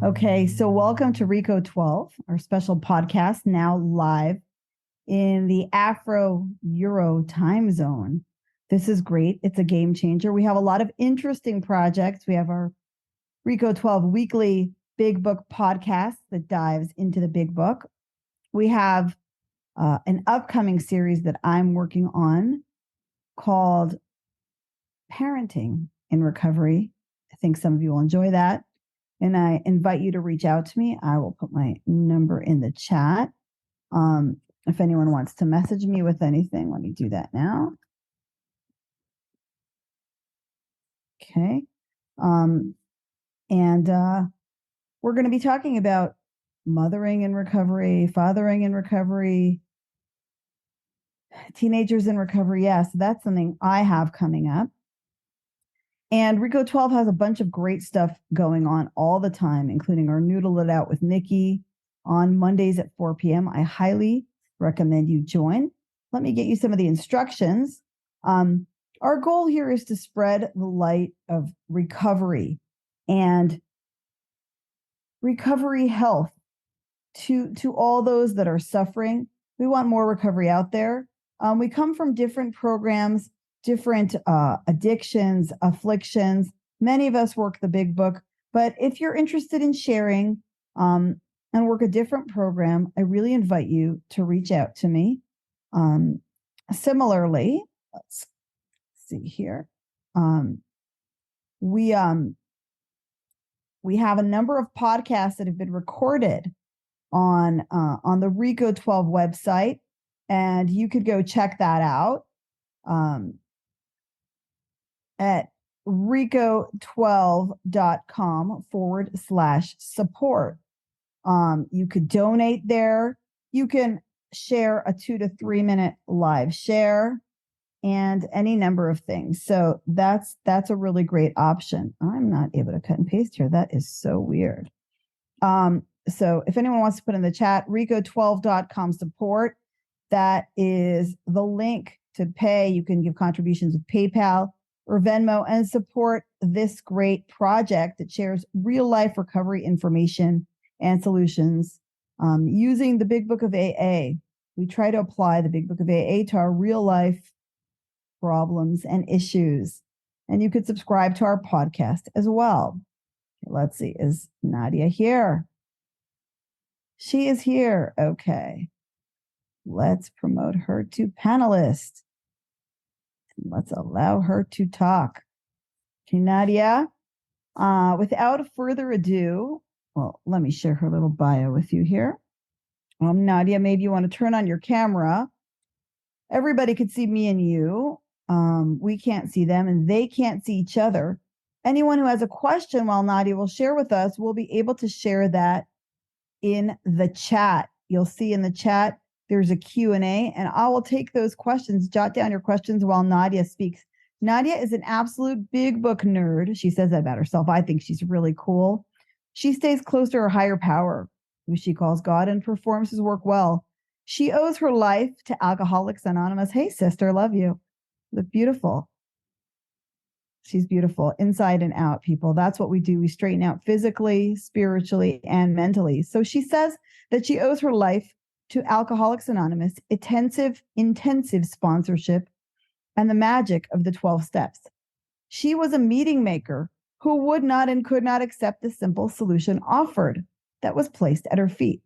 Okay, so welcome to Reco12, our special podcast, now live in the Afro-Euro Timezone. This is great. It's a game changer. We have a lot of interesting projects. We have our Reco12 weekly Big Book podcast that dives into the Big Book. We have an upcoming series that I'm working on called Parenting in Recovery. I think some of you will enjoy that. And I invite you to reach out to me. I will put my number in the chat. If anyone wants to message me with anything, let me do that now. Okay. We're going to be talking about mothering in recovery, fathering in recovery, teenagers in recovery. Yeah, so that's something I have coming up. And Reco12 has a bunch of great stuff going on all the time, including our Noodle It Out with Nikki on Mondays at 4 p.m. I highly recommend you join. Let me get you some of the instructions. Our goal here is to spread the light of recovery and recovery health to all those that are suffering. We want more recovery out there. We come from different programs, different addictions, afflictions. Many of us work the Big Book, but if you're interested in sharing and work a different program, I really invite you to reach out to me. Similarly, let's see here. We have a number of podcasts that have been recorded on the Reco12 website, and you could go check that out at reco12.com/support. You could donate there. You can share a 2 to 3 minute live share and any number of things. So that's a really great option. I'm not able to cut and paste here. That is so weird. So if anyone wants to put in the chat, reco12.com support, that is the link to pay. You can give contributions with PayPal or Venmo and support this great project that shares real life recovery information and solutions using the Big Book of AA. We try to apply the Big Book of AA to our real life problems and issues. And you could subscribe to our podcast as well. Okay, let's see, is Nadia here? She is here. Okay. Let's promote her to panelist. Let's allow her to talk. Okay, Nadia, without further ado, well, let me share her little bio with you here. Nadia, maybe you want to turn on your camera. Everybody could see me and you. We can't see them and they can't see each other. Anyone who has a question while Nadia will share with us will be able to share that in the chat. You'll see in the chat there's a Q&A, and I will take those questions. Jot down your questions while Nadia speaks. Nadia is an absolute Big Book nerd. She says that about herself. I think she's really cool. She stays close to her higher power, who she calls God, and performs his work well. She owes her life to Alcoholics Anonymous. Hey, sister, love you. Look beautiful. She's beautiful inside and out, people. That's what we do. We straighten out physically, spiritually, and mentally. So she says that she owes her life to Alcoholics Anonymous, intensive sponsorship, and the magic of the 12 steps. She was a meeting maker who would not and could not accept the simple solution offered that was placed at her feet.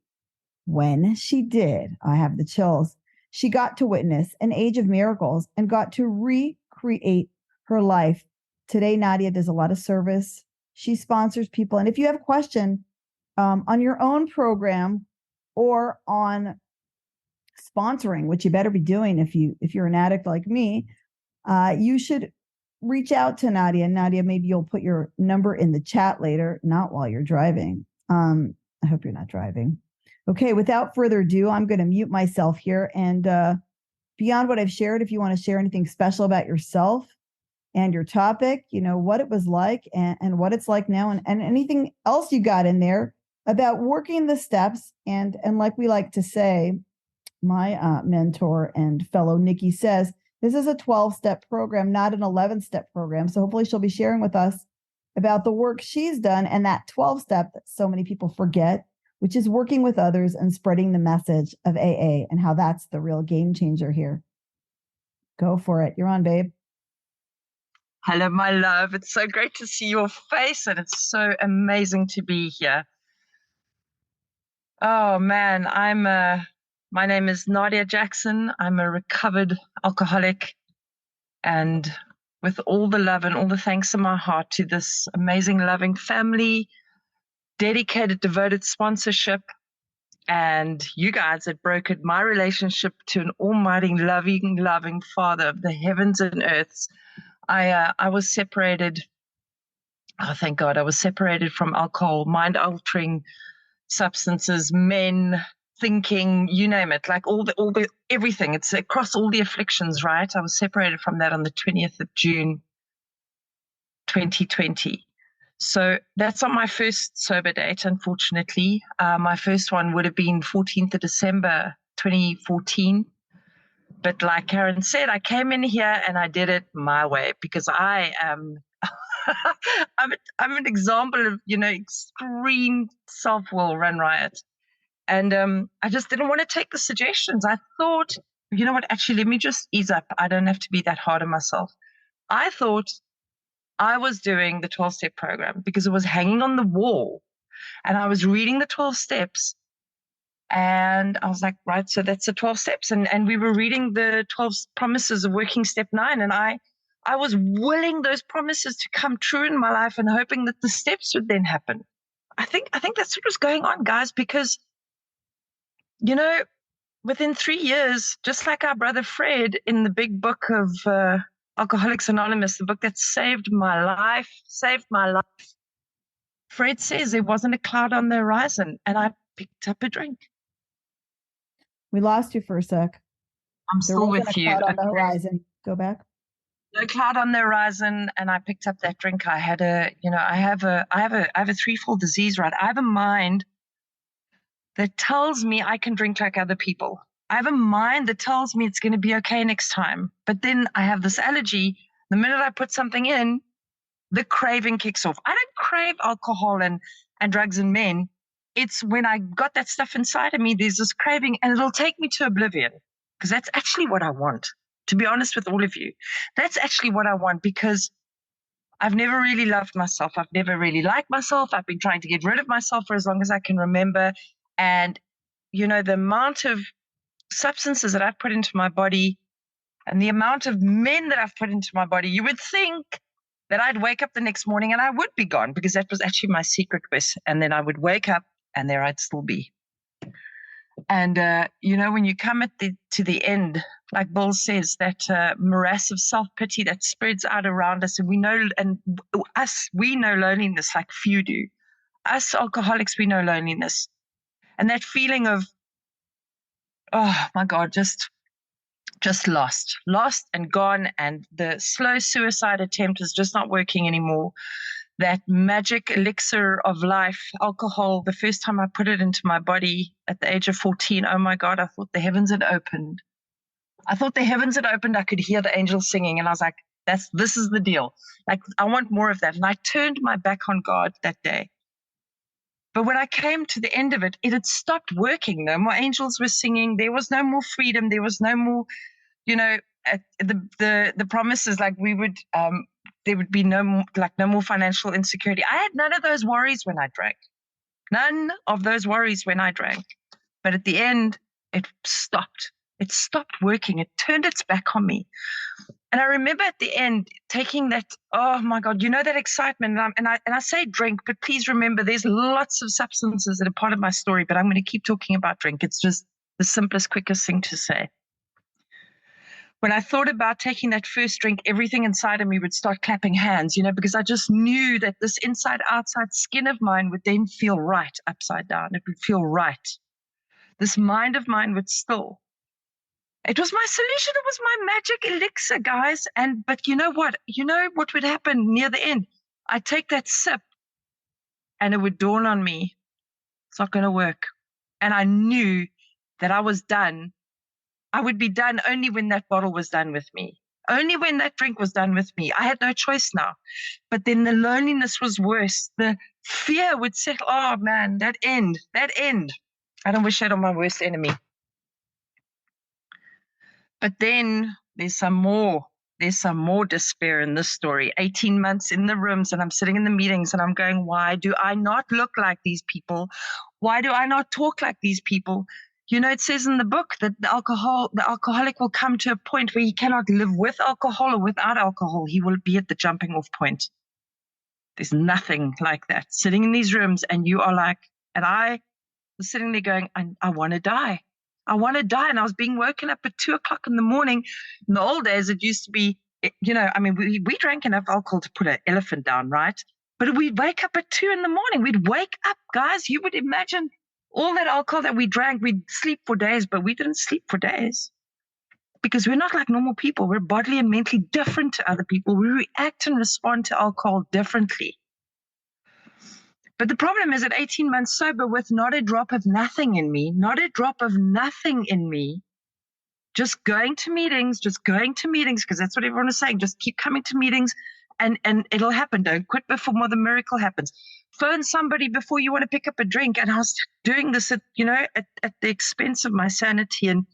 When she did, I have the chills, she got to witness an age of miracles and got to recreate her life. Today, Nadia does a lot of service. She sponsors people. And if you have a question on your own program or on sponsoring, which you better be doing if you're an addict like me, you should reach out to Nadia. Nadia, maybe you'll put your number in the chat later, not while you're driving. I hope you're not driving. Okay, without further ado, I'm going to mute myself here. And beyond what I've shared, if you want to share anything special about yourself and your topic, you know, what it was like and what it's like now, and anything else you got in there about working the steps. And like we like to say, my mentor and fellow Nikki says, This is a 12-step program, not an 11-step program. So hopefully she'll be sharing with us about the work she's done and that 12-step that so many people forget, which is working with others and spreading the message of AA and how that's the real game changer here. Go for it. You're on, babe. Hello, my love. It's so great to see your face, and it's so amazing to be here. Oh, man, my name is Nadia Jackson. I'm a recovered alcoholic, and with all the love and all the thanks in my heart to this amazing, loving family, dedicated, devoted sponsorship, and you guys that brokered my relationship to an almighty, loving Father of the heavens and earths. I was separated. Oh, thank God, I was separated from alcohol, mind-altering substances, men, thinking, you name it, like all the everything. It's across all the afflictions, right? I was separated from that on the 20th of June, 2020. So that's on my first sober date, unfortunately. My first one would have been 14th of December, 2014. But like Karen said, I came in here and I did it my way because I am I'm an example of, extreme self-will run riot. And I just didn't want to take the suggestions. I thought, you know what, actually, let me just ease up. I don't have to be that hard on myself. I thought I was doing the 12-step program because it was hanging on the wall and I was reading the 12 steps. And I was like, right, so that's the 12 steps. And we were reading the 12 promises of working step 9. And I was willing those promises to come true in my life and hoping that the steps would then happen. I think that's what was going on, guys, because, within 3 years, just like our brother Fred in the big book of Alcoholics Anonymous, the book that saved my life, Fred says there wasn't a cloud on the horizon, and I picked up a drink. We lost you for a sec. I'm still with you. Cloud on the horizon. Go back. No cloud on the horizon, and I picked up that drink. I had I have a threefold disease, right? I have a mind that tells me I can drink like other people. I have a mind that tells me it's going to be okay next time. But then I have this allergy. The minute I put something in, the craving kicks off. I don't crave alcohol and drugs and men. It's when I got that stuff inside of me, there's this craving, and it'll take me to oblivion, because that's actually what I want, to be honest with all of you. That's actually what I want, because I've never really loved myself. I've never really liked myself. I've been trying to get rid of myself for as long as I can remember. And, the amount of substances that I've put into my body and the amount of men that I've put into my body, you would think that I'd wake up the next morning and I would be gone, because that was actually my secret wish. And then I would wake up and there I'd still be. And, when you come to the end, like Bill says, that morass of self-pity that spreads out around us, and we know loneliness like few do. Us alcoholics, we know loneliness. And that feeling of, oh my God, just lost and gone. And the slow suicide attempt is just not working anymore. That magic elixir of life, alcohol, the first time I put it into my body at the age of 14, oh my God, I thought the heavens had opened. I could hear the angels singing, and I was like, this is the deal. Like, I want more of that. And I turned my back on God that day. But when I came to the end of it, it had stopped working. No more angels were singing. There was no more freedom. There was no more, the promises, like there would be no more financial insecurity. I had none of those worries when I drank. None of those worries when I drank. But at the end, it stopped. It stopped working. It turned its back on me. And I remember at the end taking that, oh my God, that excitement. And I say drink, but please remember there's lots of substances that are part of my story, but I'm going to keep talking about drink. It's just the simplest, quickest thing to say. When I thought about taking that first drink, everything inside of me would start clapping hands, because I just knew that this inside-outside skin of mine would then feel right upside down. It would feel right. This mind of mine would still. It was my solution. It was my magic elixir, guys. But you know what? You know what would happen near the end? I'd take that sip and it would dawn on me, it's not going to work. And I knew that I was done. I would be done only when that bottle was done with me. Only when that drink was done with me. I had no choice now. But then the loneliness was worse. The fear would settle. Oh man, that end. I don't wish that on my worst enemy. But then there's some more despair in this story. 18 months in the rooms, and I'm sitting in the meetings and I'm going, why do I not look like these people? Why do I not talk like these people? You know, it says in the book that the alcoholic will come to a point where he cannot live with alcohol or without alcohol. He will be at the jumping off point. There's nothing like that. Sitting in these rooms and you are like, and I was sitting there going, I want to die. I want to die. And I was being woken up at 2:00 in the morning. In the old days, it used to be, you know, I mean, we drank enough alcohol to put an elephant down, right? But we'd wake up at 2 in the morning. We'd wake up, guys. You would imagine all that alcohol that we drank, we'd sleep for days, but we didn't sleep for days because we're not like normal people. We're bodily and mentally different to other people. We react and respond to alcohol differently. But the problem is at 18 months sober with not a drop of nothing in me, just going to meetings, because that's what everyone is saying. Just keep coming to meetings and it'll happen. Don't quit before the miracle happens. Phone somebody before you want to pick up a drink. And I was doing this at the expense of my sanity. And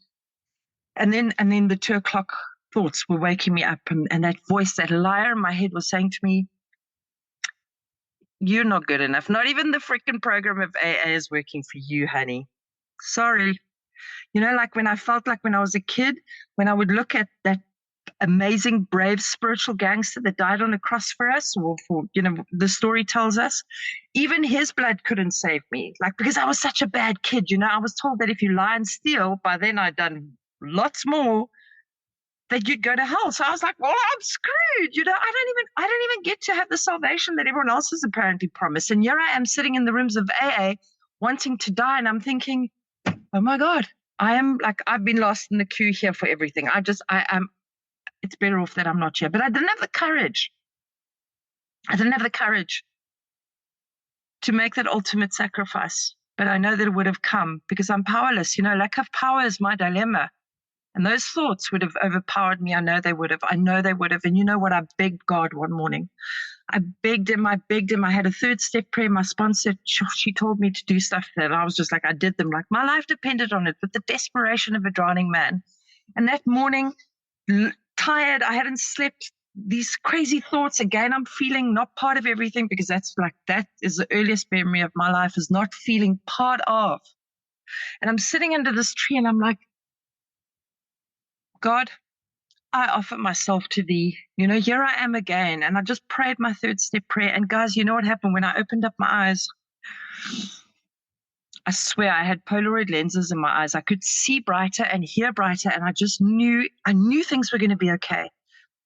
then the 2:00 thoughts were waking me up. And that voice, that liar in my head was saying to me, you're not good enough. Not even the freaking program of AA is working for you, honey. Sorry. You know, like when I felt like when I was a kid, when I would look at that amazing, brave spiritual gangster that died on a cross for us, or for, you know, the story tells us, even his blood couldn't save me. Like, because I was such a bad kid, you know, I was told that if you lie and steal, by then I'd done lots more, that you'd go to hell. So I was like, well, I'm screwed. You know, I don't even get to have the salvation that everyone else has apparently promised. And here I am sitting in the rooms of AA wanting to die. And I'm thinking, oh my God, I am like, I've been lost in the queue here for everything. It's better off that I'm not here. But I didn't have the courage. To make that ultimate sacrifice. But I know that it would have come because I'm powerless. You know, lack of power is my dilemma. And those thoughts would have overpowered me. I know they would have. And you know what? I begged God one morning. I begged him. I had a 3rd step prayer. My sponsor, she told me to do stuff that I was just like, I did them. Like my life depended on it, with the desperation of a drowning man. And that morning, tired, I hadn't slept, these crazy thoughts. Again, I'm feeling not part of everything, because that is the earliest memory of my life, is not feeling part of. And I'm sitting under this tree and I'm like, God, I offer myself to thee. You know, here I am again. And I just prayed my 3rd step prayer. And guys, you know what happened when I opened up my eyes? I swear I had Polaroid lenses in my eyes. I could see brighter and hear brighter. And I knew things were going to be okay.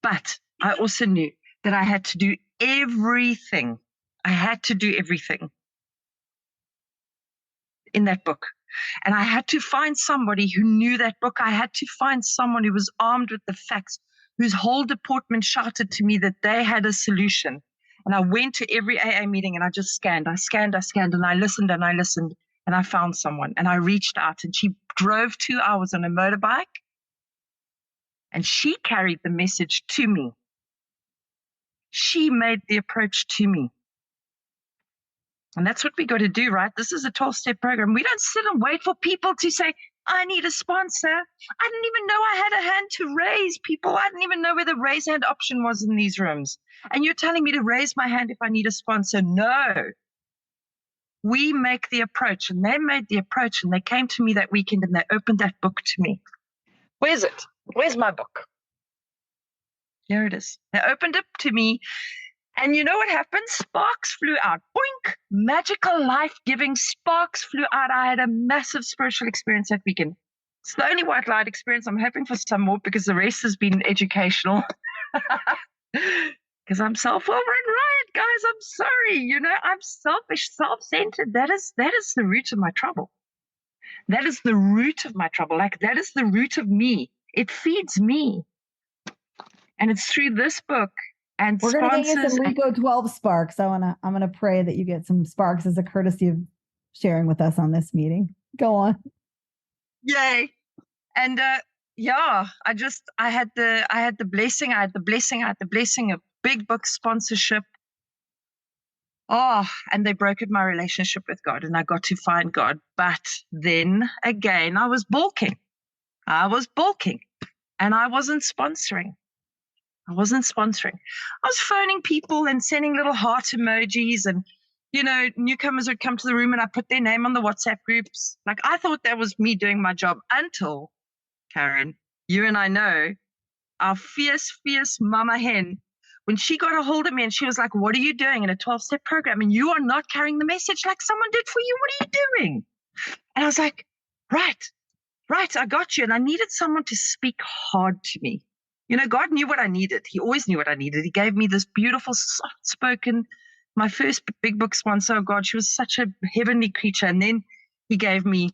But I also knew that I had to do everything. In that book. And I had to find somebody who knew that book. I had to find someone who was armed with the facts, whose whole department shouted to me that they had a solution. And I went to every AA meeting and I just scanned, and I listened, and I found someone, and I reached out, and she drove 2 hours on a motorbike, and she carried the message to me. She made the approach to me. And that's what we got to do, right? This is a 12-step program. We don't sit and wait for people to say, I need a sponsor. I didn't even know I had a hand to raise, people. I didn't even know where the raise hand option was in these rooms. And you're telling me to raise my hand if I need a sponsor? No. We make the approach, and they made the approach, and they came to me that weekend and they opened that book to me. Where's it? Where's my book? Here it is. They opened it to me. And you know what happened? Sparks flew out. Boink! Magical, life-giving sparks flew out. I had a massive spiritual experience that weekend. It's the only white light experience. I'm hoping for some more, because the rest has been educational. Because I'm self-over and riot, guys. I'm sorry. You know, I'm selfish, self-centered. That is the root of my trouble. That is the root of my trouble. Like, that is the root of me. It feeds me. And it's through this book. And we're going to get you some Reco12 sparks. I'm going to pray that you get some sparks as a courtesy of sharing with us on this meeting. Go on. Yay. And yeah, I had the blessing, I had the blessing of big book sponsorship. Oh, and they brokered my relationship with God, and I got to find God. But then again, I was balking. And I wasn't sponsoring. I was phoning people and sending little heart emojis, and newcomers would come to the room and I put their name on the WhatsApp groups. Like, I thought that was me doing my job until, Karen, you and I know, our fierce mama hen, when she got a hold of me and she was like, "What are you doing in a 12-step program? And you are not carrying the message like someone did for you. What are you doing?" And I was like, right, I got you. And I needed someone to speak hard to me. God knew what I needed. He always knew what I needed. He gave me this beautiful, soft-spoken, my first big book sponsor. Oh God, she was such a heavenly creature. And then he gave me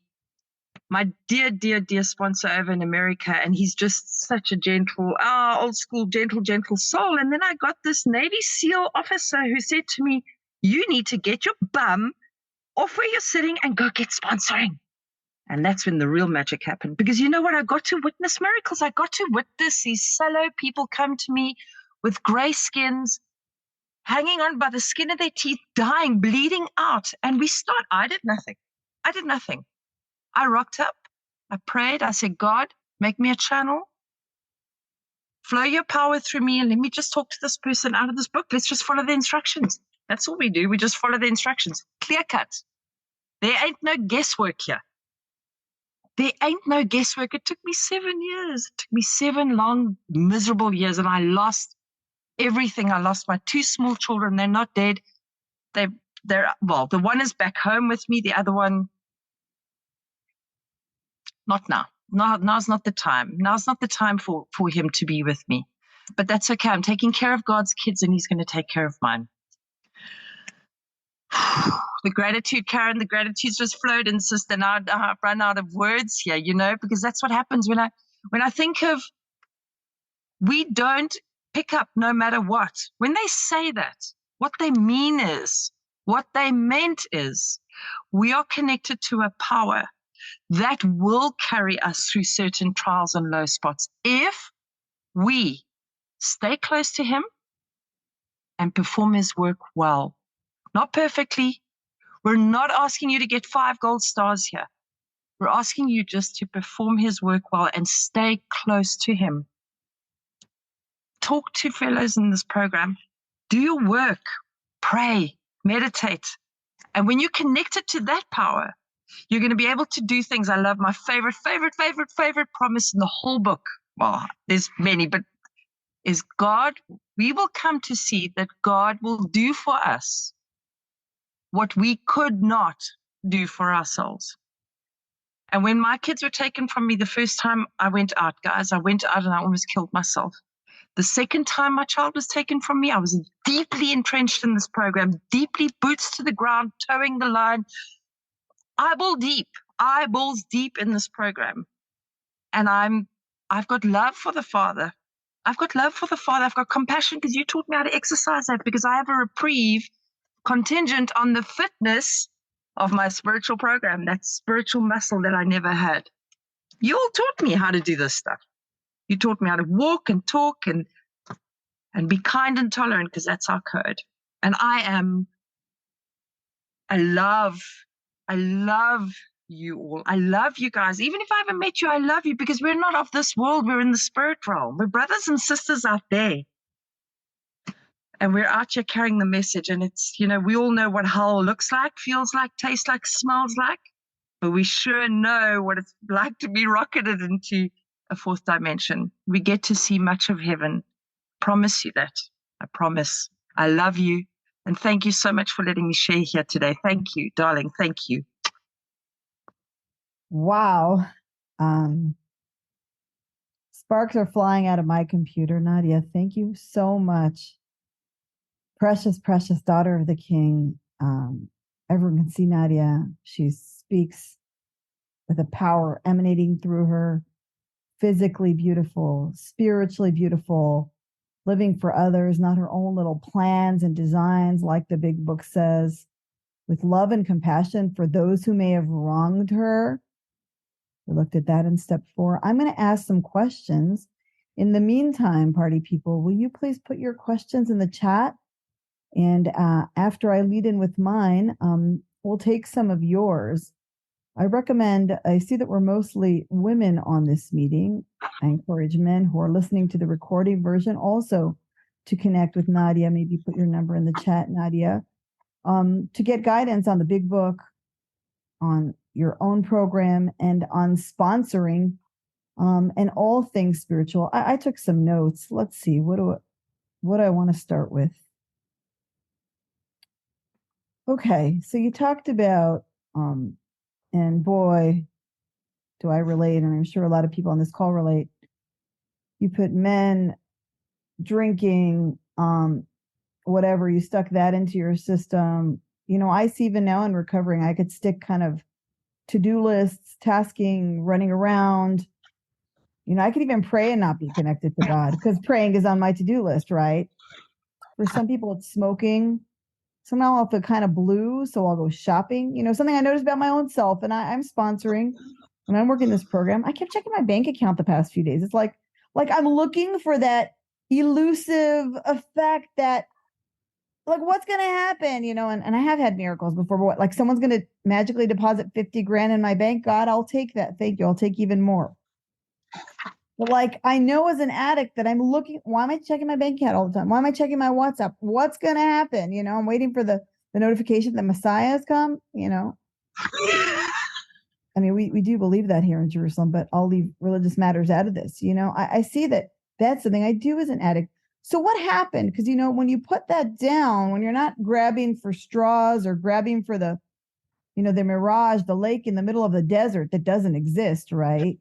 my dear sponsor over in America. And he's just such a gentle, old school, gentle soul. And then I got this Navy SEAL officer who said to me, "You need to get your bum off where you're sitting and go get sponsoring." And that's when the real magic happened. Because you know what? I got to witness miracles. I got to witness these cello people come to me with gray skins, hanging on by the skin of their teeth, dying, bleeding out. And I did nothing. I rocked up. I prayed. I said, "God, make me a channel. Flow your power through me, and let me just talk to this person out of this book. Let's just follow the instructions." That's all we do. We just follow the instructions. Clear cut. There ain't no guesswork here. There ain't no guesswork. It took me 7 years. It took me 7 long, miserable years, and I lost everything. I lost my 2 small children. They're not dead. The one is back home with me. The other one, not now. Now's not the time. Now's not the time for him to be with me. But that's okay. I'm taking care of God's kids, and he's going to take care of mine. The gratitude, Karen, the gratitude's just flowed in, sister. Now I've run out of words here, because that's what happens when I think of, we don't pick up no matter what. When they say that, what they mean is, what they meant is, we are connected to a power that will carry us through certain trials and low spots if we stay close to him and perform his work well. Not perfectly. We're not asking you to get 5 gold stars here. We're asking you just to perform his work well and stay close to him. Talk to fellows in this program. Do your work. Pray. Meditate. And when you're connected to that power, you're going to be able to do things. I love my favorite promise in the whole book. Well, there's many, but is God, we will come to see that God will do for us what we could not do for ourselves. And when my kids were taken from me the first time I went out, guys, I went out and I almost killed myself. The second time my child was taken from me, I was deeply entrenched in this program, deeply boots to the ground, towing the line, eyeballs deep in this program. And I've got love for the Father. I've got compassion, because you taught me how to exercise that, because I have a reprieve contingent on the fitness of my spiritual program, that spiritual muscle that I never had. You all taught me how to do this stuff. You taught me how to walk and talk and be kind and tolerant, because that's our code. And I love you all. I love you guys. Even if I haven't met you, I love you, because we're not of this world. We're in the spirit realm. We're brothers and sisters out there. And we're out here carrying the message. And it's, we all know what hell looks like, feels like, tastes like, smells like. But we sure know what it's like to be rocketed into a 4th dimension. We get to see much of heaven. Promise you that. I promise. I love you. And thank you so much for letting me share here today. Thank you, darling. Thank you. Wow. Sparks are flying out of my computer. Nadia, thank you so much. Precious daughter of the King. Everyone can see Nadia. She speaks with a power emanating through her. Physically beautiful, spiritually beautiful, living for others, not her own little plans and designs, like the big book says, with love and compassion for those who may have wronged her. We looked at that in step 4. I'm going to ask some questions. In the meantime, party people, will you please put your questions in the chat? And after I lead in with mine, we'll take some of yours. I see that we're mostly women on this meeting. I encourage men who are listening to the recording version also to connect with Nadia. Maybe put your number in the chat, Nadia, to get guidance on the big book, on your own program, and on sponsoring, and all things spiritual. I took some notes. Let's see, what I want to start with. Okay, so you talked about, and boy, do I relate, and I'm sure a lot of people on this call relate. You put men drinking, whatever, you stuck that into your system. You know, I see even now in recovering, I could stick kind of to-do lists, tasking, running around. You know, I could even pray and not be connected to God because praying is on my to-do list, right? For some people, it's smoking. Somehow I'll feel kind of blue, so I'll go shopping. You know, something I noticed about my own self, and I'm sponsoring, and I'm working this program. I kept checking my bank account the past few days. It's like I'm looking for that elusive effect that, like, what's going to happen, you know, and I have had miracles before, but what, like someone's going to magically deposit 50 grand in my bank. God, I'll take that. Thank you. I'll take even more. But like, I know as an addict that I'm looking, why am I checking my bank account all the time? Why am I checking my WhatsApp? What's going to happen? You know, I'm waiting for the notification that Messiah has come, you know. I mean, we do believe that here in Jerusalem, but I'll leave religious matters out of this. You know, I see that that's something I do as an addict. So what happened? Because, you know, when you put that down, when you're not grabbing for straws or grabbing for the, you know, the mirage, the lake in the middle of the desert that doesn't exist, right?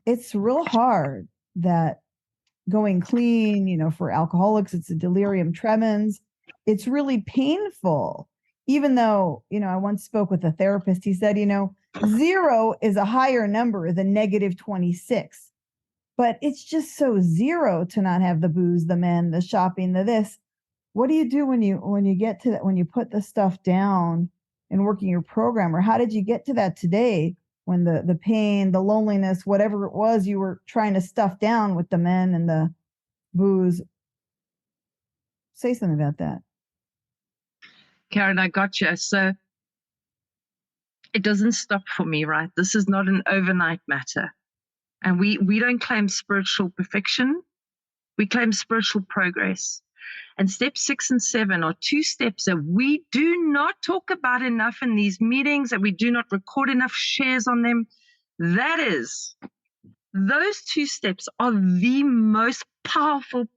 It's real hard that going clean, you know, for alcoholics, it's a delirium tremens. It's really painful. Even though, you know, I once spoke with a therapist, he said, you know, 0 is a higher number than negative 26. But it's just so zero to not have the booze, the men, the shopping, the this. What do you do when you get to that, when you put the stuff down and working your program? Or how did you get to that today when the pain, the loneliness, whatever it was you were trying to stuff down with the men and the booze? Say something about that. Karen, I got you. So it doesn't stop for me, right? This is not an overnight matter. And we don't claim spiritual perfection. We claim spiritual progress. And step 6 and 7 are 2 steps that we do not talk about enough in these meetings, that we do not record enough shares on them. That is, those 2 steps are the most powerful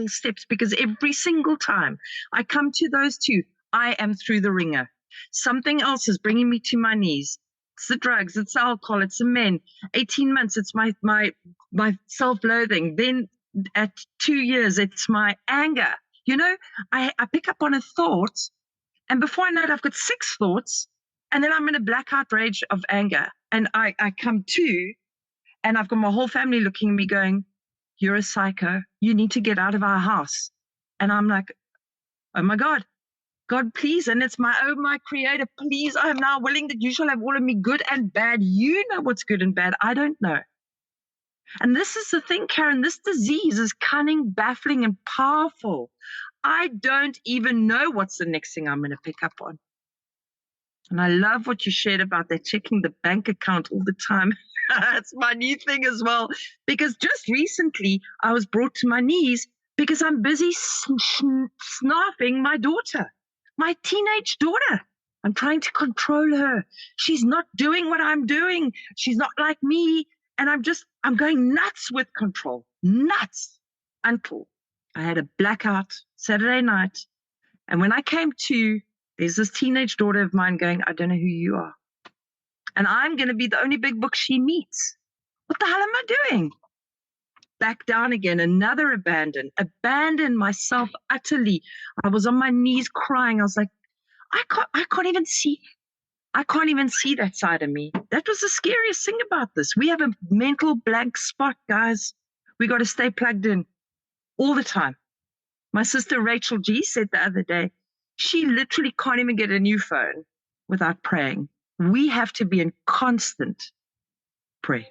steps, because every single time I come to those 2, I am through the ringer. Something else is bringing me to my knees. It's the drugs, it's the alcohol, it's the men. 18 months, it's my self-loathing. Then at 2 years, it's my anger. You know, I pick up on a thought, and before I know it, I've got 6 thoughts, and then I'm in a blackout rage of anger. And I come to, and I've got my whole family looking at me going, you're a psycho. You need to get out of our house. And I'm like, oh my God, please. And it's oh my creator, please, I am now willing that you shall have all of me, good and bad. You know what's good and bad. I don't know. And this is the thing, Karen, this disease is cunning, baffling, and powerful. I don't even know what's the next thing I'm going to pick up on. And I love what you shared about that, checking the bank account all the time. It's my new thing as well, because just recently I was brought to my knees because I'm busy snarfing my daughter, my teenage daughter. I'm trying to control her. She's not doing what I'm doing. She's not like me. And I'm going nuts with control, nuts, until I had a blackout Saturday night. And when I came to, there's this teenage daughter of mine going, I don't know who you are. And I'm going to be the only big book she meets. What the hell am I doing? Back down again, another abandon myself utterly. I was on my knees crying. I was like, I can't even see that side of me. That was the scariest thing about this. We have a mental blank spot, guys. We got to stay plugged in all the time. My sister Rachel G said the other day, she literally can't even get a new phone without praying. We have to be in constant pray.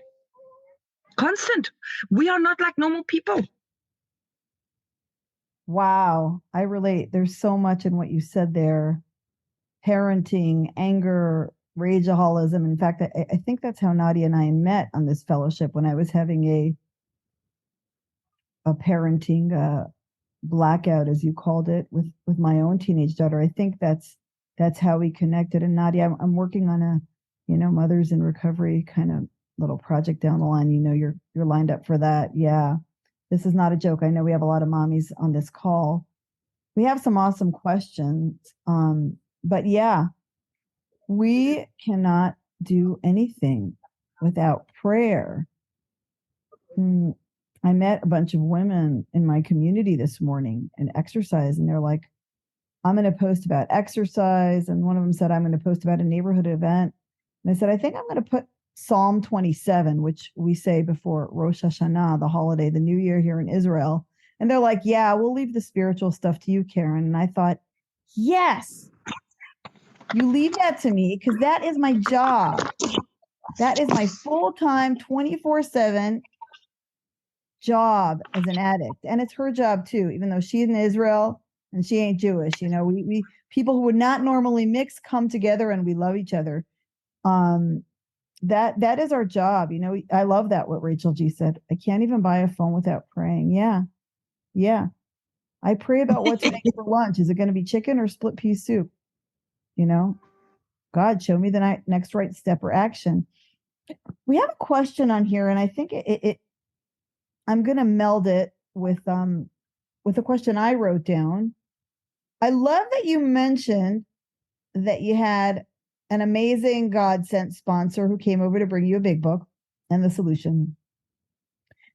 Constant. We are not like normal people. Wow, I relate. There's so much in what you said there. Parenting, anger, rageaholism. In fact, I think that's how Nadia and I met on this fellowship when I was having a parenting blackout, as you called it, with my own teenage daughter. I think that's how we connected. And Nadia, I'm working on a mothers in recovery kind of little project down the line. You're lined up for that. Yeah, this is not a joke. I know we have a lot of mommies on this call. We have some awesome questions. But yeah, we cannot do anything without prayer. I met a bunch of women in my community this morning and exercise, and they're like, I'm going to post about exercise. And one of them said, I'm going to post about a neighborhood event. And I said, I think I'm going to put Psalm 27, which we say before Rosh Hashanah, the holiday, the new year here in Israel. And they're like, yeah, we'll leave the spiritual stuff to you, Karen. And I thought, yes, you leave that to me, because that is my job. That is my full-time 24/7 job as an addict. And it's her job too, even though she's in Israel and she ain't Jewish. We people who would not normally mix come together and we love each other. That is our job. I love that what Rachel G said. I can't even buy a phone without praying. Yeah. I pray about what to make for lunch. Is it going to be chicken or split pea soup? God, show me the next right step or action. We have a question on here, and I think I'm going to meld it with a question I wrote down. I love that you mentioned that you had an amazing God-sent sponsor who came over to bring you a big book and the solution.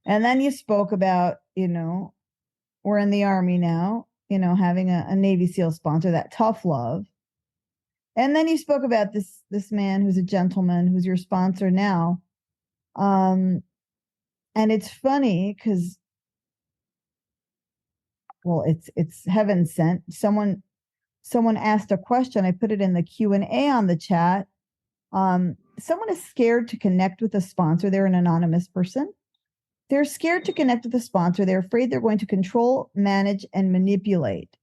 And then you spoke about, we're in the Army now, having a Navy SEAL sponsor, that tough love. And then you spoke about this man who's a gentleman, who's your sponsor now. And it's funny because, well, it's heaven sent. Someone asked a question. I put it in the Q&A on the chat. Someone is scared to connect with a sponsor. They're an anonymous person. They're scared to connect with a sponsor. They're afraid they're going to control, manage, and manipulate.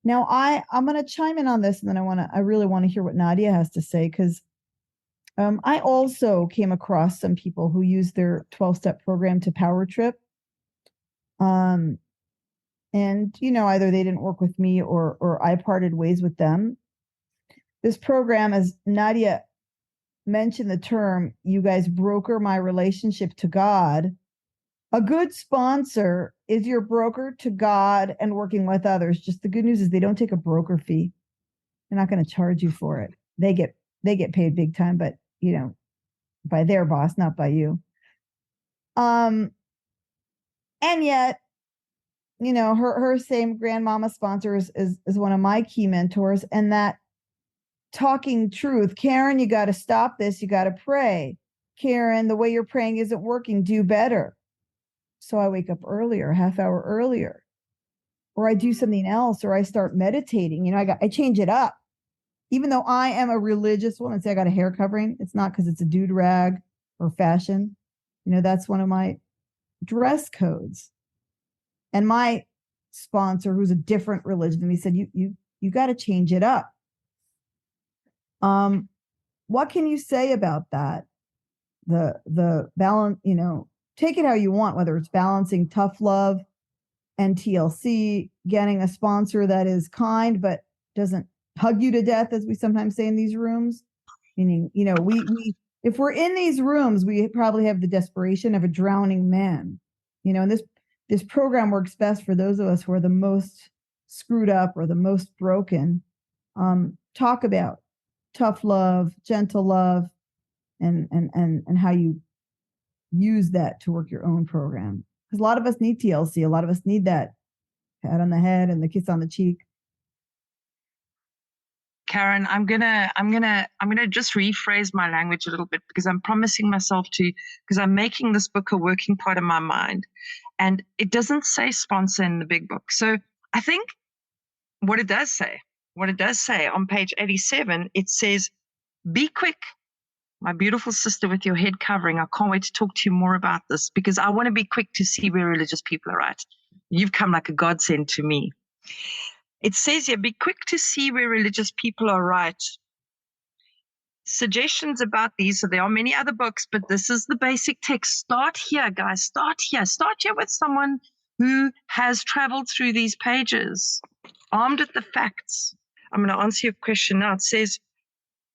Now, I'm going to chime in on this, and then I really want to hear what Nadia has to say, because I also came across some people who use their 12-step program to power trip. And, either they didn't work with me or I parted ways with them. This program, as Nadia mentioned the term, you guys broker my relationship to God. A good sponsor is your broker to God and working with others. Just the good news is they don't take a broker fee. They're not going to charge you for it. They get paid big time, but by their boss, not by you. And yet, her same grandmama sponsor is one of my key mentors, and that talking truth. Karen, you got to stop this. You got to pray. Karen, the way you're praying isn't working. Do better. So I wake up earlier, a half hour earlier, or I do something else, or I start meditating. I change it up. Even though I am a religious woman, say I got a hair covering, it's not because it's a dude rag or fashion. That's one of my dress codes. And my sponsor, who's a different religion than me, said, you got to change it up. What can you say about that? The balance, take it how you want, whether it's balancing tough love and TLC, getting a sponsor that is kind but doesn't hug you to death, as we sometimes say in these rooms. Meaning, we if we're in these rooms, we probably have the desperation of a drowning man. And this program works best for those of us who are the most screwed up or the most broken. Talk about tough love, gentle love, and how you use that to work your own program. Because a lot of us need TLC. A lot of us need that pat on the head and the kiss on the cheek. Karen, I'm gonna just rephrase my language a little bit, because I'm promising myself to, because I'm making this book a working part of my mind, and it doesn't say sponsor in the big book. So I think what it does say on page 87, it says, be quick, my beautiful sister with your head covering, I can't wait to talk to you more about this because I want to be quick to see where religious people are right. You've come like a godsend to me. It says here, be quick to see where religious people are right. Suggestions about these. So there are many other books, but this is the basic text. Start here, guys. Start here. Start here with someone who has traveled through these pages, armed with the facts. I'm going to answer your question now. It says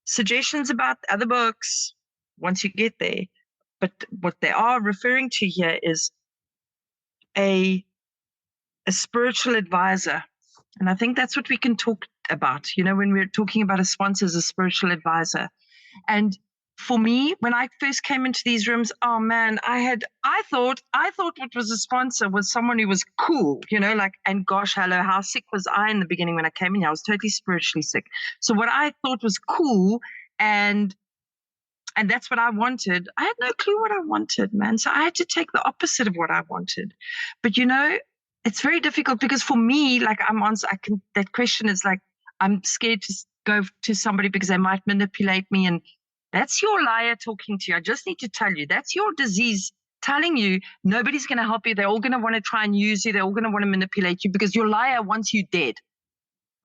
suggestions about other books once you get there. But what they are referring to here is a spiritual advisor. And I think that's what we can talk about, when we're talking about a sponsor as a spiritual advisor. And for me, when I first came into these rooms, oh man, I thought what was a sponsor was someone who was cool, and gosh, hello, how sick was I in the beginning when I came in here? I was totally spiritually sick. So what I thought was cool and that's what I wanted. I had no clue what I wanted, man. So I had to take the opposite of what I wanted. But it's very difficult because for me, like that question is like, I'm scared to go to somebody because they might manipulate me. And that's your liar talking to you. I just need to tell you, that's your disease telling you nobody's going to help you. They're all going to want to try and use you. They're all going to want to manipulate you because your liar wants you dead.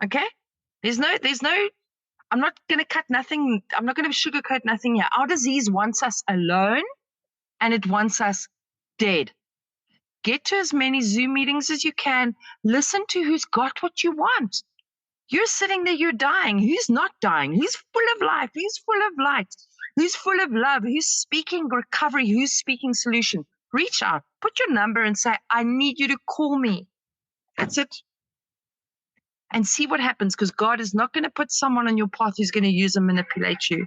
Okay? There's no, I'm not going to cut nothing. I'm not going to sugarcoat nothing here. Our disease wants us alone and it wants us dead. Get to as many Zoom meetings as you can. Listen to who's got what you want. You're sitting there, you're dying. Who's not dying? Who's full of life? Who's full of light? Who's full of love? Who's speaking recovery? Who's speaking solution? Reach out, put your number and say, I need you to call me. That's it. And see what happens, because God is not going to put someone on your path who's going to use and manipulate you.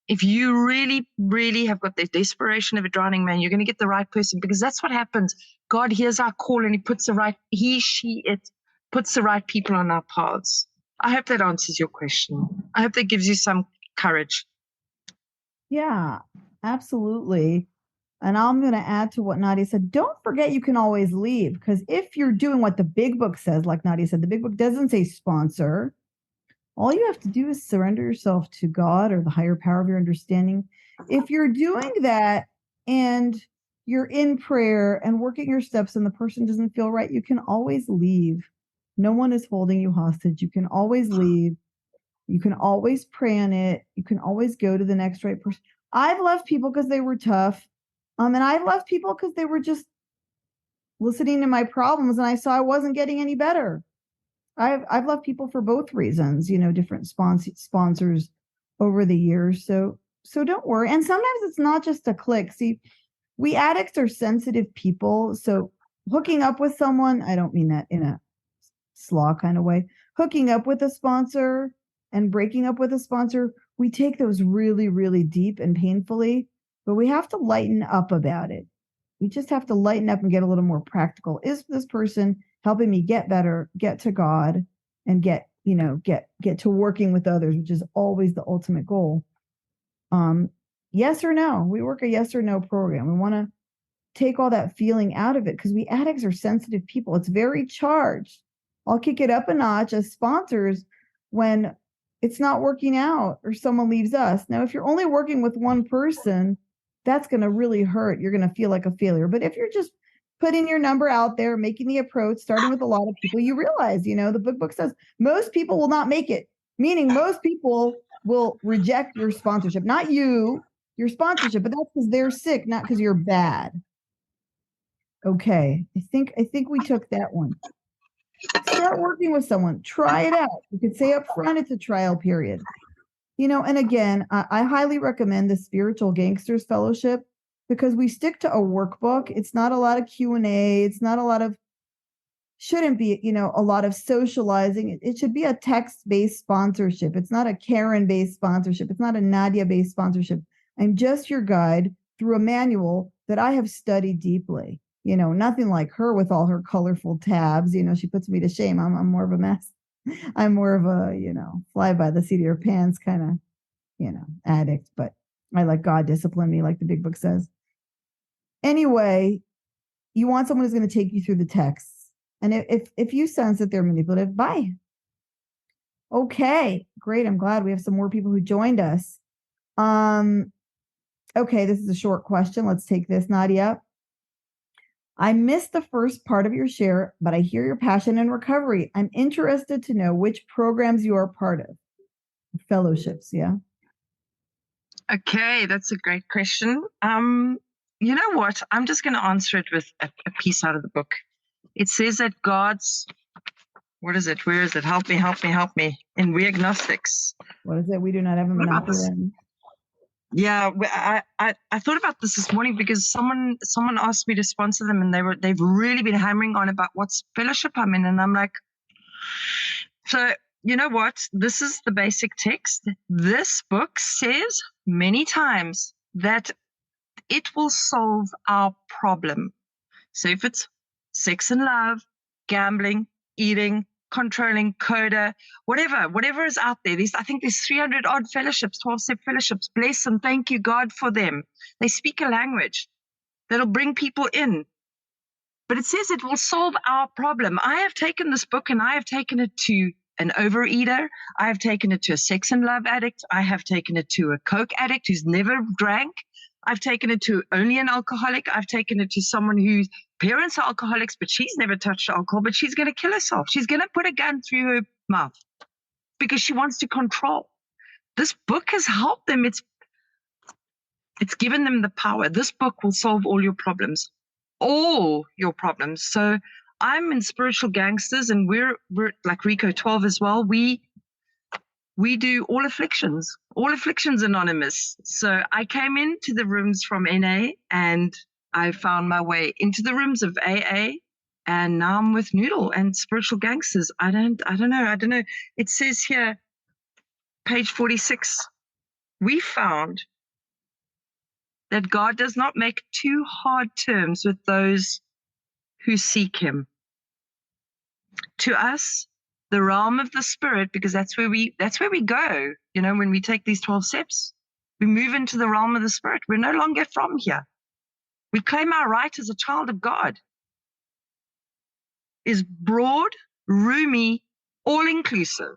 If you really, really have got the desperation of a drowning man, you're going to get the right person, because that's what happens. God hears our call and he puts it puts the right people on our paths. I hope that answers your question. I hope that gives you some courage. Yeah, absolutely. And I'm going to add to what Nadia said. Don't forget you can always leave, because if you're doing what the big book says, like Nadia said, the big book doesn't say sponsor. All you have to do is surrender yourself to God or the higher power of your understanding. If you're doing that and you're in prayer and working your steps and the person doesn't feel right, you can always leave. No one is holding you hostage. You can always leave. You can always pray on it. You can always go to the next right person. I've left people because they were tough. And I've left people because they were just listening to my problems and I saw I wasn't getting any better. I've left people for both reasons, different sponsors over the years. So don't worry. And sometimes it's not just a click. See, we addicts are sensitive people. So hooking up with someone, I don't mean that in a slaw kind of way, hooking up with a sponsor and breaking up with a sponsor, we take those really, really deep and painfully, but we have to lighten up about it. We just have to lighten up and get a little more practical. Is this person helping me get better, get to God, and get to working with others, which is always the ultimate goal? Yes or no? We work a yes or no program. We want to take all that feeling out of it because we addicts are sensitive people. It's very charged. I'll kick it up a notch as sponsors when it's not working out or someone leaves us. Now, if you're only working with one person, that's going to really hurt. You're going to feel like a failure. But if you're just putting your number out there, making the approach, starting with a lot of people, you realize, the big book says most people will not make it, meaning most people will reject your sponsorship, not you, your sponsorship, but that's because they're sick, not because you're bad. Okay. I think we took that one. Start working with someone. Try it out. You could say up front it's a trial period. And again, I highly recommend the Spiritual Gangsters Fellowship because we stick to a workbook. It's not a lot of Q&A. It's not a lot of, shouldn't be, a lot of socializing. It should be a text-based sponsorship. It's not a Karen-based sponsorship. It's not a Nadia-based sponsorship. I'm just your guide through a manual that I have studied deeply. Nothing like her with all her colorful tabs. She puts me to shame. I'm more of a mess. I'm more of a, fly by the seat of your pants kind of, addict, but I let God discipline me, like the big book says. Anyway, you want someone who's going to take you through the texts. And if you sense that they're manipulative, bye. Okay, great. I'm glad we have some more people who joined us. Okay, this is a short question. Let's take this, Nadia. I missed the first part of your share, but I hear your passion in recovery. I'm interested to know which programs you are part of. Fellowships, yeah. Okay, that's a great question. You know what? I'm just going to answer it with a piece out of the book. It says that God's, what is it? Where is it? Help me, help me, help me. In We Agnostics. What is it? We do not have a monopoly. Yeah, I thought about this morning because someone asked me to sponsor them, and they've really been hammering on about what fellowship I'm in, and I'm like, so you know what? This is the basic text. This book says many times that it will solve our problem. So if it's sex and love, gambling, eating, controlling, coder, whatever is out there. I think there's 300 odd fellowships, 12-step fellowships. Bless them. Thank you, God, for them. They speak a language that'll bring people in. But it says it will solve our problem. I have taken this book and I have taken it to an overeater. I have taken it to a sex and love addict. I have taken it to a Coke addict who's never drank. I've taken it to only an alcoholic. I've taken it to someone whose parents are alcoholics, but she's never touched alcohol, but she's going to kill herself. She's going to put a gun through her mouth because she wants to control. This book has helped them. It's given them the power. This book will solve all your problems. All your problems. So I'm in Spiritual Gangsters, and we're like Reco12 as well. We do all afflictions anonymous. So I came into the rooms from NA, and I found my way into the rooms of AA, and now I'm with Noodle and Spiritual Gangsters. I don't know. It says here, page 46, we found that God does not make too hard terms with those who seek him. To us, the realm of the spirit, because that's where we go, when we take these 12 steps, we move into the realm of the spirit. We're no longer from here. We claim our right as a child of God. Is broad, roomy, all-inclusive.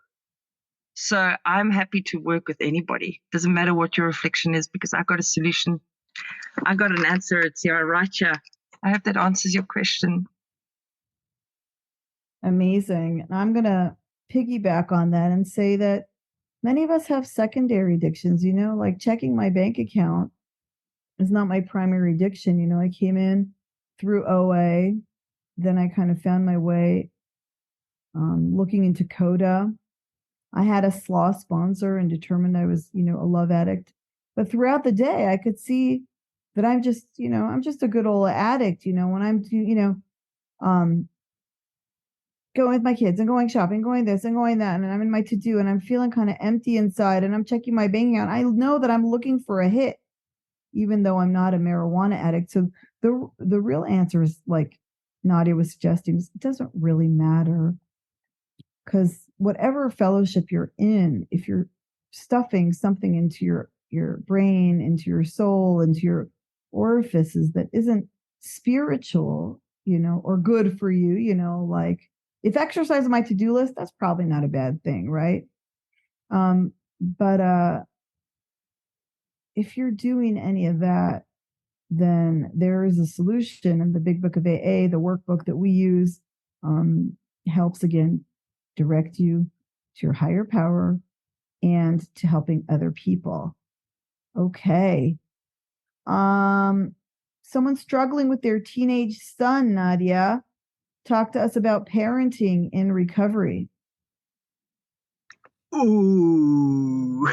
So I'm happy to work with anybody. Doesn't matter what your affliction is, because I've got a solution. I got an answer. It's here, right here. I hope that answers your question. Amazing. And I'm going to piggyback on that and say that many of us have secondary addictions, like checking my bank account is not my primary addiction. I came in through OA, then I kind of found my way looking into CODA. I had a slaw sponsor and determined I was, a love addict. But throughout the day, I could see that I'm just a good old addict, when I'm, going with my kids and going shopping, going this and going that, and I'm in my to-do and I'm feeling kind of empty inside and I'm checking my bank account. I know that I'm looking for a hit, even though I'm not a marijuana addict. So the real answer is, like Nadia was suggesting, it doesn't really matter, because whatever fellowship you're in, if you're stuffing something into your brain, into your soul, into your orifices that isn't spiritual, or good for you, like if exercise is my to-do list, that's probably not a bad thing, right? But if you're doing any of that, then there is a solution. And the Big Book of AA, the workbook that we use, helps again direct you to your higher power and to helping other people. Okay. Someone struggling with their teenage son, Nadia. Talk to us about parenting in recovery. Ooh.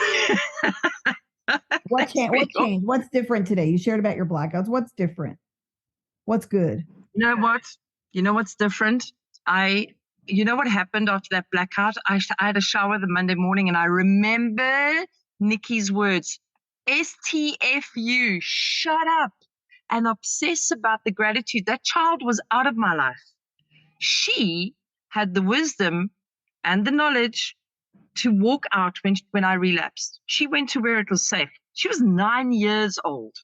What changed? What's different today? You shared about your blackouts. What's different? What's good? You know what? You know what's different? You know what happened after that blackout? I had a shower the Monday morning, and I remember Nikki's words, STFU, shut up, and obsess about the gratitude. That child was out of my life. She had the wisdom and the knowledge to walk out when I relapsed. She went to where it was safe. She was 9 years old.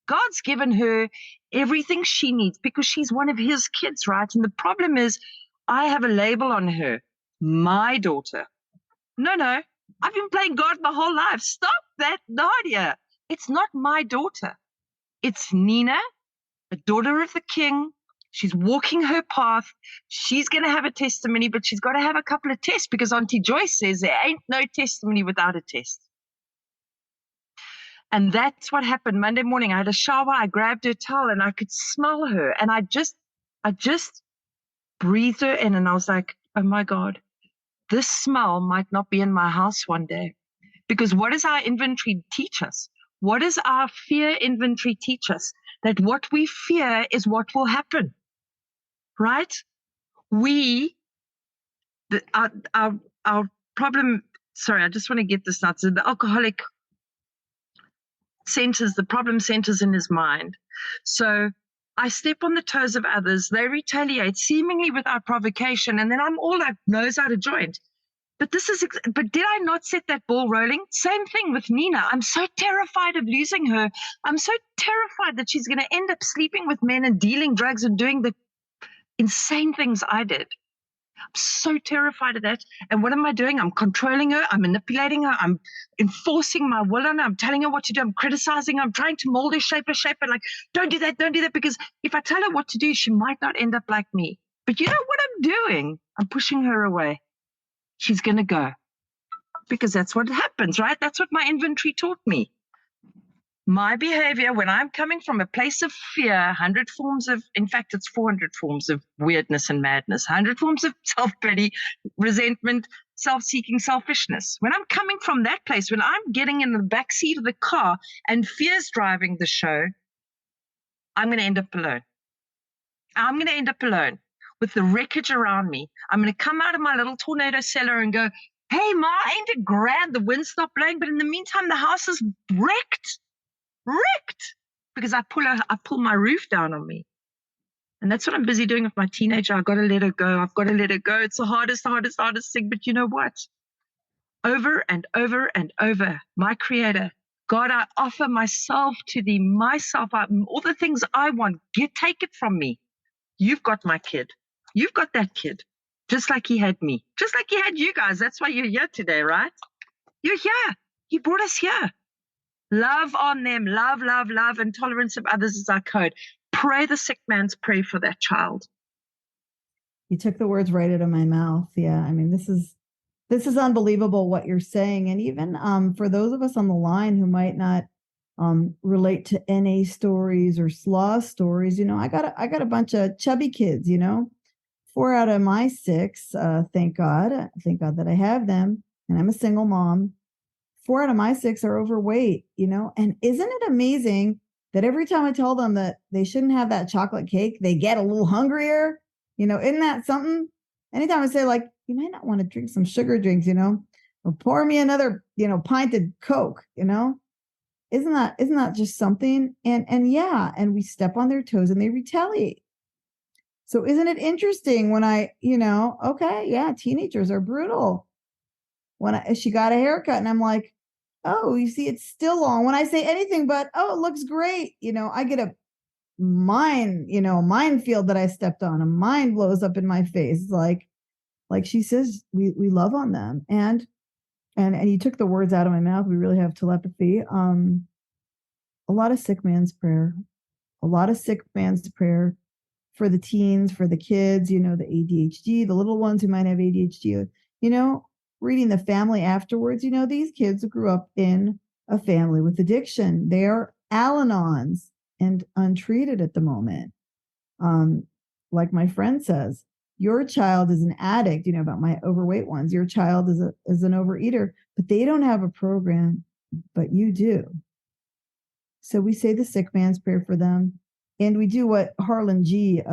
God's given her everything she needs because she's one of his kids, right? And the problem is, I have a label on her, my daughter. No, I've been playing God my whole life. Stop that Nadia. It's not my daughter. It's Nina, a daughter of the king. She's walking her path. She's going to have a testimony, but she's got to have a couple of tests because Auntie Joyce says there ain't no testimony without a test. And that's what happened Monday morning. I had a shower. I grabbed her towel and I could smell her. And I just breathed her in and I was like, oh my God, this smell might not be in my house one day. Because what does our inventory teach us? What does our fear inventory teach us? That what we fear is what will happen, right? Our problem, sorry, I just want to get this out. So the alcoholic centers, the problem centers in his mind. So I step on the toes of others. They retaliate seemingly without provocation. And then I'm all like nose out of joint. But did I not set that ball rolling? Same thing with Nina. I'm so terrified of losing her. I'm so terrified that she's going to end up sleeping with men and dealing drugs and doing the insane things I did. I'm so terrified of that. And what am I doing? I'm controlling her. I'm manipulating her. I'm enforcing my will on her. I'm telling her what to do. I'm criticizing her. I'm trying to mold her, shape her, like, don't do that, because if I tell her what to do, she might not end up like me. But you know what I'm doing? I'm pushing her away. She's going to go because that's what happens, right? That's what my inventory taught me. My behavior when I'm coming from a place of fear, 100 forms of, in fact, it's 400 forms of weirdness and madness, 100 forms of self-pity, resentment, self-seeking, selfishness. When I'm coming from that place, when I'm getting in the back seat of the car and fear's driving the show, I'm going to end up alone. I'm going to end up alone with the wreckage around me. I'm going to come out of my little tornado cellar and go, hey, Ma, ain't it grand? The wind stopped blowing. But in the meantime, the house is wrecked because I pull my roof down on me. And that's what I'm busy doing with my teenager. I've got to let her go. It's the hardest thing. But you know what? Over and over and over, my creator, God, I offer myself to thee, all the things I want, take it from me. You've got my kid. You've got that kid, just like he had me, just like he had you guys. That's why you're here today, right? You're here. He brought us here. Love on them. Love, and tolerance of others is our code. Pray the sick man's prayer for that child. You took the words right out of my mouth. Yeah, I mean, this is unbelievable what you're saying. And even for those of us on the line who might not relate to NA stories or sloth stories, I got a bunch of chubby kids, 4 out of my 6, thank God that I have them, and I'm a single mom. 4 out of my 6 are overweight, and isn't it amazing that every time I tell them that they shouldn't have that chocolate cake, they get a little hungrier? Isn't that something? Anytime I say, like, you might not want to drink some sugar drinks, or pour me another, pint of Coke, isn't that just something? And we step on their toes and they retaliate. So isn't it interesting when teenagers are brutal. When she got a haircut and I'm like, oh, you see, it's still long. When I say anything but, oh, it looks great, I get a minefield that I stepped on. A mine blows up in my face. Like she says, we love on them. And you took the words out of my mouth. We really have telepathy. A lot of sick man's prayer. For the teens, for the kids, the ADHD, the little ones who might have ADHD, reading the family afterwards, these kids grew up in a family with addiction. They are Al-Anons and untreated at the moment. Like my friend says, your child is an addict, about my overweight ones. Your child is an overeater, but they don't have a program, but you do. So we say the sick man's prayer for them. And we do what Harlan G.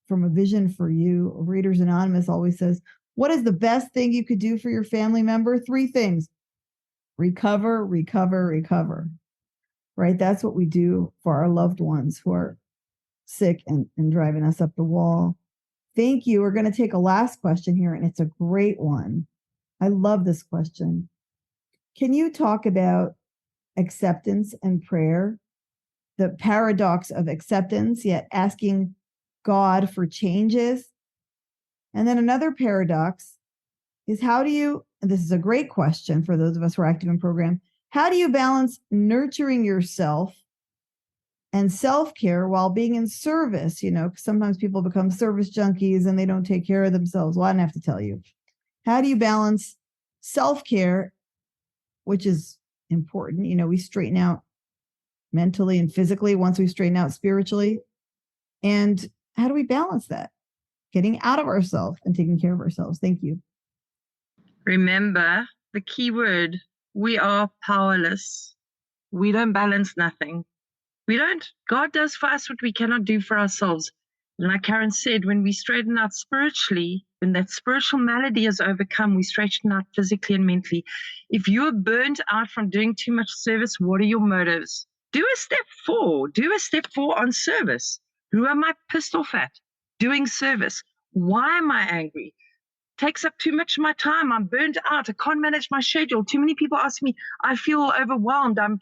From A Vision for You, Readers Anonymous, always says, what is the best thing you could do for your family member? 3 things. Recover, recover, recover. Right? That's what we do for our loved ones who are sick and driving us up the wall. Thank you. We're going to take a last question here, and it's a great one. I love this question. Can you talk about acceptance and prayer? The paradox of acceptance, yet asking God for changes. And then another paradox is and this is a great question for those of us who are active in program, How do you balance nurturing yourself and self-care while being in service? You know, sometimes people become service junkies and they don't take care of themselves. Well, I don't have to tell you. How do you balance self-care, which is important? You know, we straighten out mentally and physically once we straighten out spiritually. And how do we balance that? Getting out of ourselves and taking care of ourselves. Thank you. Remember the key word, we are powerless. We don't balance nothing. We don't. God does for us what we cannot do for ourselves. And like Karen said, when we straighten out spiritually, when that spiritual malady is overcome, we straighten out physically and mentally. If you're burnt out from doing too much service, what are your motives? Do a step 4. Do a step 4 on service. Who am I pissed off at? Doing service. Why am I angry? Takes up too much of my time. I'm burnt out. I can't manage my schedule. Too many people ask me. I feel overwhelmed. Don't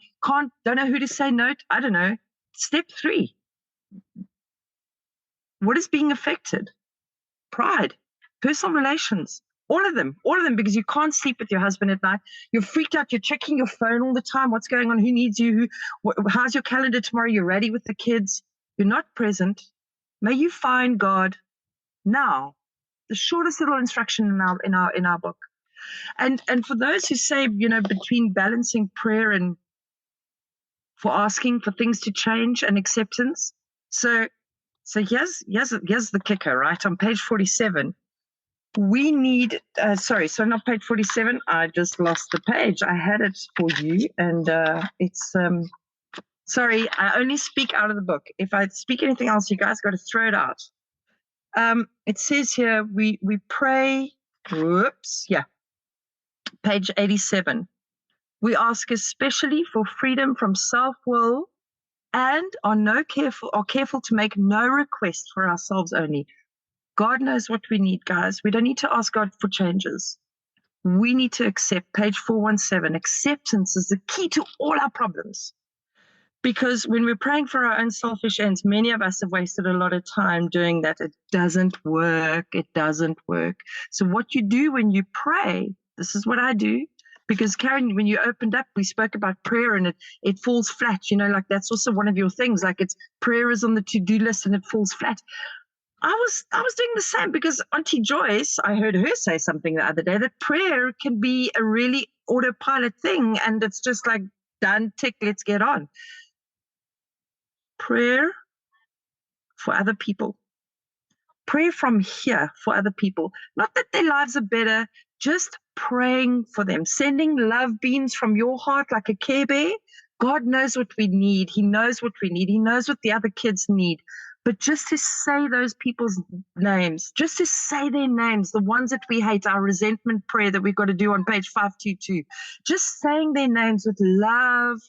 know who to say no to. I don't know. Step 3. What is being affected? Pride, personal relations, all of them, because you can't sleep with your husband at night. You're freaked out. You're checking your phone all the time. What's going on? Who needs you? How's your calendar tomorrow? You're ready with the kids. You're not present. May you find God now. The shortest little instruction in our book. And for those who say, you know, between balancing prayer and for asking for things to change and acceptance. So here's the kicker, right? On page 47, we need, so not page 47. I just lost the page. I had it for you, and it's, sorry, I only speak out of the book. If I speak anything else, you guys got to throw it out. It says here, we pray, page 87. We ask especially for freedom from self-will and are careful to make no request for ourselves only. God knows what we need, guys. We don't need to ask God for changes. We need to accept. Page 417, acceptance is the key to all our problems. Because when we're praying for our own selfish ends, many of us have wasted a lot of time doing that. It doesn't work. It doesn't work. So what you do when you pray, this is what I do. Because Karen, when you opened up, we spoke about prayer and it falls flat. You know, like that's also one of your things. Like it's prayer is on the to-do list and it falls flat. I was doing the same because Auntie Joyce, I heard her say something the other day that prayer can be a really autopilot thing and it's just like done, tick, let's get on. Prayer for other people. Pray from here for other people. Not that their lives are better, just praying for them, sending love beams from your heart like a Care Bear. God knows what we need. He knows what we need. He knows what the other kids need. But just to say those people's names, just to say their names, the ones that we hate, our resentment prayer that we've got to do on page 522, just saying their names with love,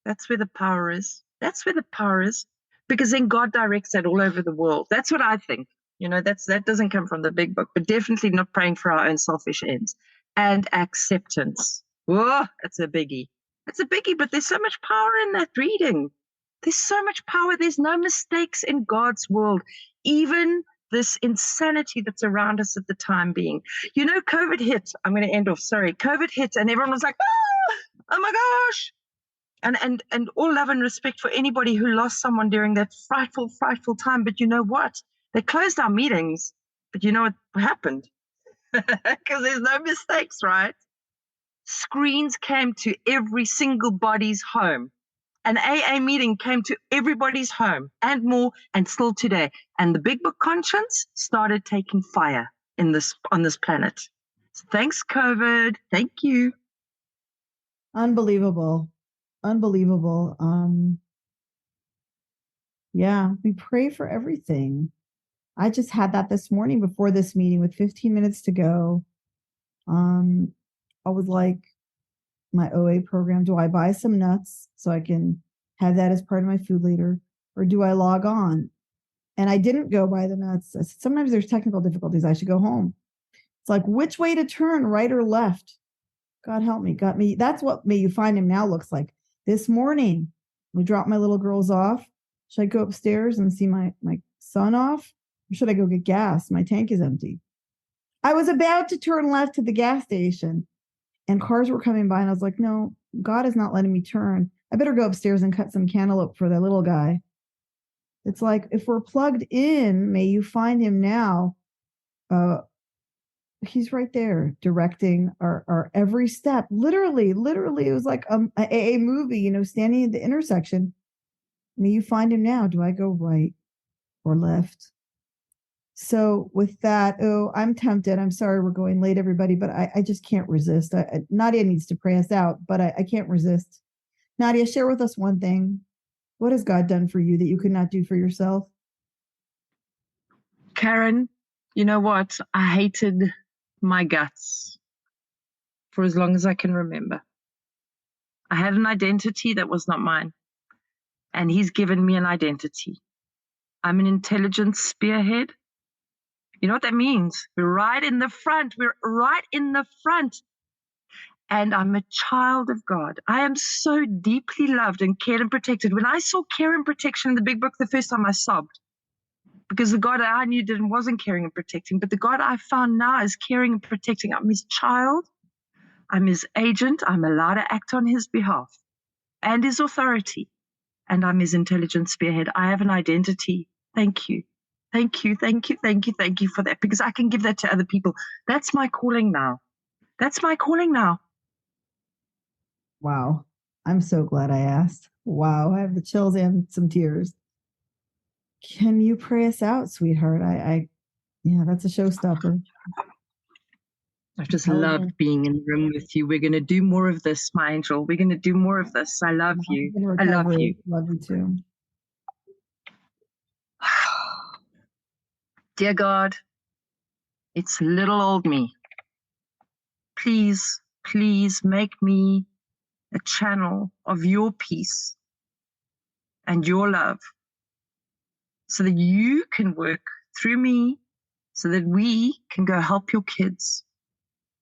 that's where the power is. That's where the power is. Because then God directs that all over the world. That's what I think. You know, that doesn't come from the big book, but definitely not praying for our own selfish ends. And acceptance. Whoa, that's a biggie. It's a biggie, but there's so much power in that reading. There's so much power. There's no mistakes in God's world. Even this insanity that's around us at the time being. You know, COVID hit. I'm going to end off. Sorry. COVID hit and everyone was like, oh my gosh. And all love and respect for anybody who lost someone during that frightful, frightful time. But you know what? They closed our meetings. But you know what happened? Because there's no mistakes, right? Screens came to every single body's home. An AA meeting came to everybody's home and more, and still today. And the big book conscience started taking fire on this planet. So thanks, COVID. Thank you. Unbelievable. Yeah, we pray for everything. I just had that this morning before this meeting with 15 minutes to go. I was like, my OA program, do I buy some nuts so I can have that as part of my food later, or do I log on? And I didn't go buy the nuts. I said, sometimes there's technical difficulties. I should go home. It's like, which way to turn, right or left? God help me, got me. That's what May You Find Him Now looks like. This morning, we dropped my little girls off. Should I go upstairs and see my son off? Or should I go get gas? My tank is empty. I was about to turn left to the gas station and cars were coming by and I was like, no, God is not letting me turn. I better go upstairs and cut some cantaloupe for the little guy. It's like, if we're plugged in, may you find him now. He's right there directing our every step. Literally, it was like a movie, standing at the intersection. May you find him now. Do I go right or left? So with that, I'm tempted. I'm sorry we're going late, everybody, but I just can't resist. Nadia needs to pray us out, but I can't resist. Nadia, share with us one thing. What has God done for you that you could not do for yourself? Karen, you know what? I hated my guts for as long as I can remember. I had an identity that was not mine, and he's given me an identity. I'm an intelligence spearhead. You know what that means? We're right in the front. And I'm a child of God. I am so deeply loved and cared and protected. When I saw care and protection in the big book the first time, I sobbed. Because the God I knew wasn't caring and protecting, but the God I found now is caring and protecting. I'm his child. I'm his agent. I'm allowed to act on his behalf and his authority. And I'm his intelligence spearhead. I have an identity. Thank you. Thank you for that, because I can give that to other people. That's my calling now. Wow. I'm so glad I asked. Wow. I have the chills and some tears. Can you pray us out, sweetheart? Yeah, that's a showstopper. I just love being in the room with you. We're going to do more of this, my angel. We're going to do more of this. I love you. I love you. Love you too. Dear God, it's little old me. Please, please make me a channel of your peace and your love so that you can work through me so that we can go help your kids.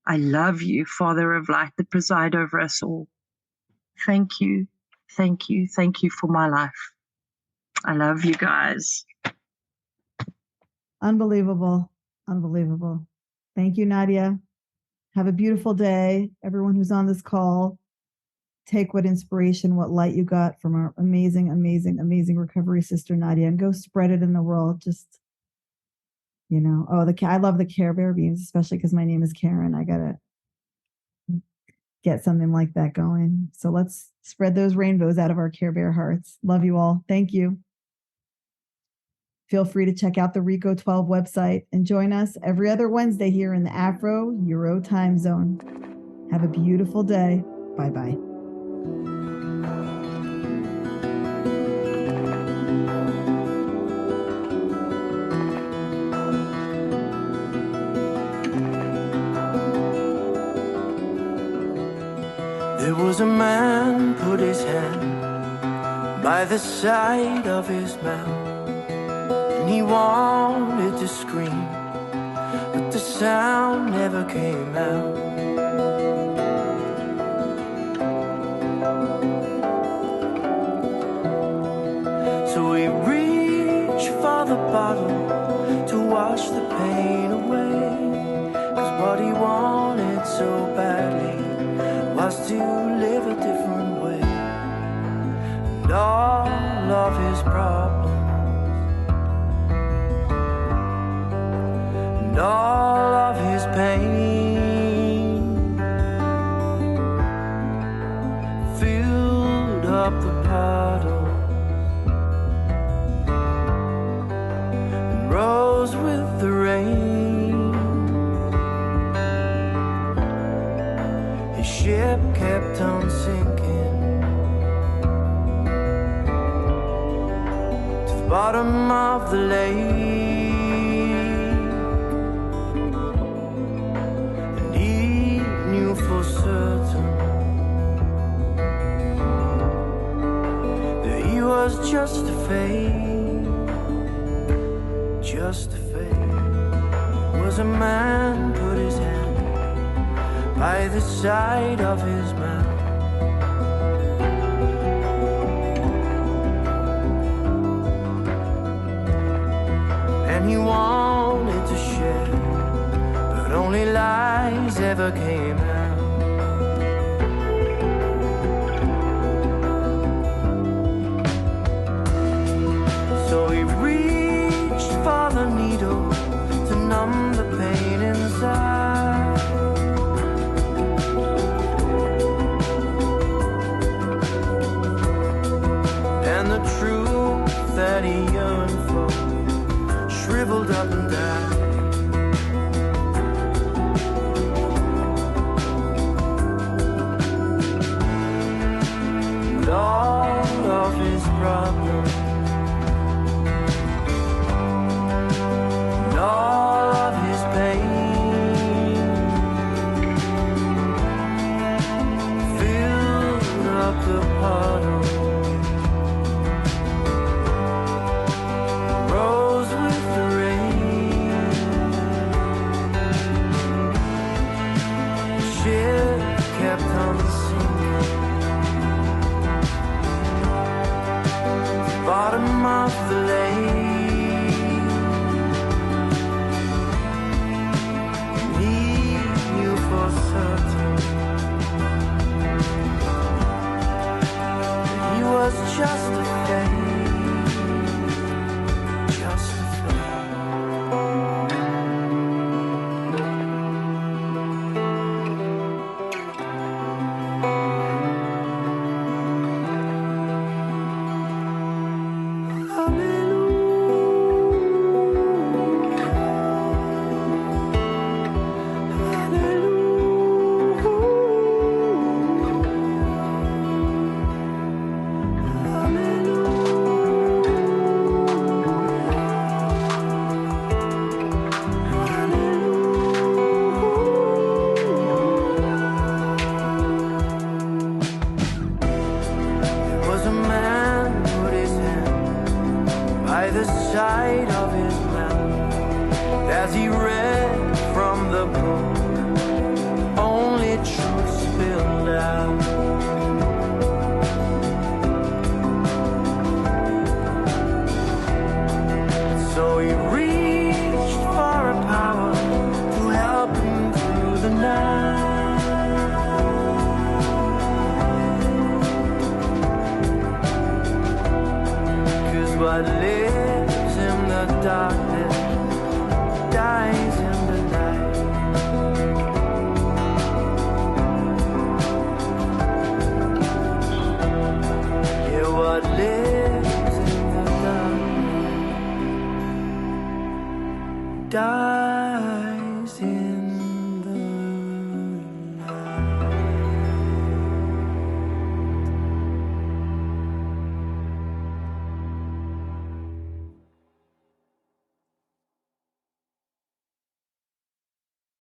I love you, Father of light, that preside over us all. Thank you for my life. I love you guys. Unbelievable. Thank you, Nadia. Have a beautiful day. Everyone who's on this call, take what inspiration, what light you got from our amazing recovery sister, Nadia, and go spread it in the world. Just, I love the Care Bear beans, especially because my name is Karen. I got to get something like that going. So let's spread those rainbows out of our Care Bear hearts. Love you all. Thank you. Feel free to check out the Reco12 website and join us every other Wednesday here in the Afro-Euro Timezone. Have a beautiful day. Bye-bye. There was a man put his hand by the side of his mouth, and he wanted to scream, but the sound never came out. So he reached for the bottle to wash the pain away, 'cause what he wanted so badly was to live a different way. And all of his problems and all of his pain filled up the puddle and rose with the rain. His ship kept on sinking to the bottom of the lake. For certain that he was just a fake, just a fake. Was a man put his hand by the side of his mouth, and he wanted to share, but only lies ever came out.